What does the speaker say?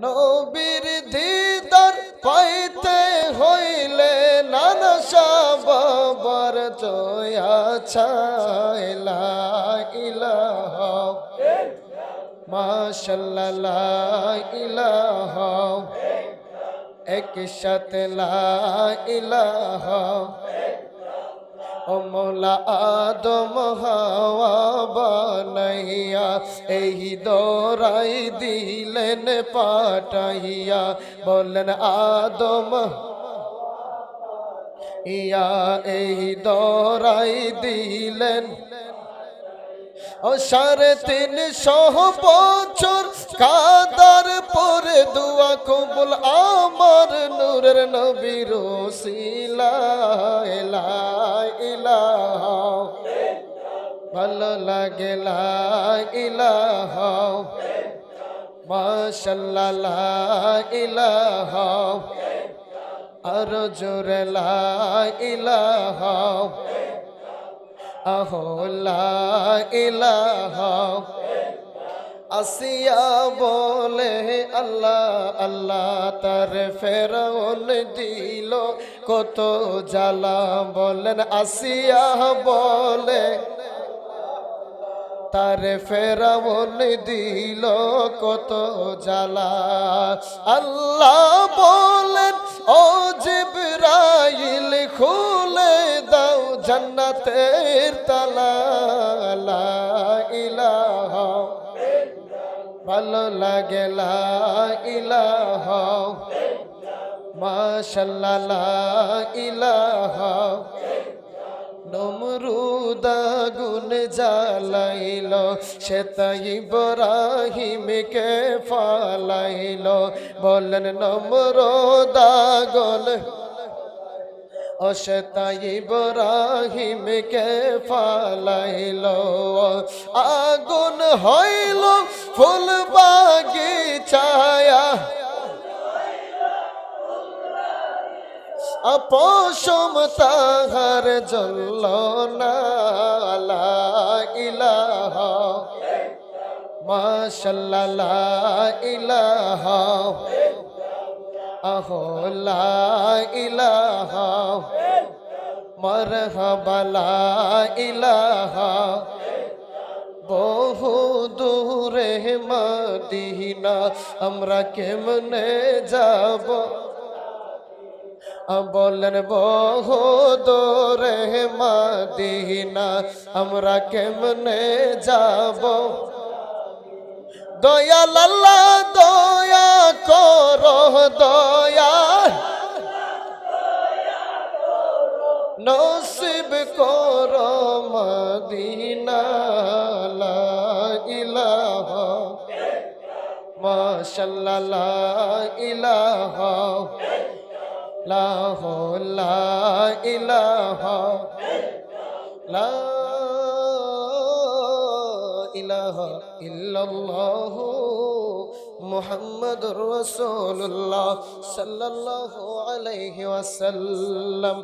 নবীর দিদার পাইতে হইলে নানা সাবাবার জয়া ছাইলা ইলাহা মাশাআল্লাহ লা ইলাহা একসাথে লা ইলাহা ও মৌলা আদম হাওয়া বানাইয়া এই দোরাই দিলেন পাঠাইয়া বলেন আদম ইয়া এই দোরাই দিলেন ও 350 বছর কাদার পরে দোয়া কবুল আমার নূরের নবীর ওসিলায় লা ইলাহা ভালো লাগে লা ইলাহা মাশাআল্লাহ লা ইলাহা আর জোরে লা ইলাহা আহো লা ইলাহা আসিয়া বলে আল্লাহ আল্লাহ তার ফেরাউন দিল কত জ্বালা বলেন আসিয়া বলে তার ফেরাউন দিল কত জ্বালা আল্লাহ বলেন ও জিবরাইল খুলে দাও জান্নাতের তালা লা ইলাহা ভালো লাগে লা ইলাহা মাশাআল্লাহ লা ইলাহা নমরুদ আগুন জ্বালাইল সেতাই ইব্রাহিমকে ফালাইল বলেন নমরুদ আগুন ও সেতাই ইব্রাহিমকে ফালাইল আগুন হইল ফুল বাগিচায়া পশম তাহার জ্বলল না লা ইলাহা মাশাআল্লাহ লা ইলাহা আহো লা ইলাহা মারহাবা লা ইলাহা বহু দূরে মদিনা আমরা কেমনে যাব বলেন বহু দূরে মদিনা আমরা কেমনে যাব দয়াল আল্লাহ দয়া করো দয়া নসিব করো মদিনা লা ইলাহা মাশাআল্লাহ লা ইলাহা লা ইলাহা লা ইলাহা ইল্লাল্লাহু মুহাম্মাদুর রাসূলুল্লাহ সাল্লাল্লাহু আলাইহি ওয়াসাল্লাম।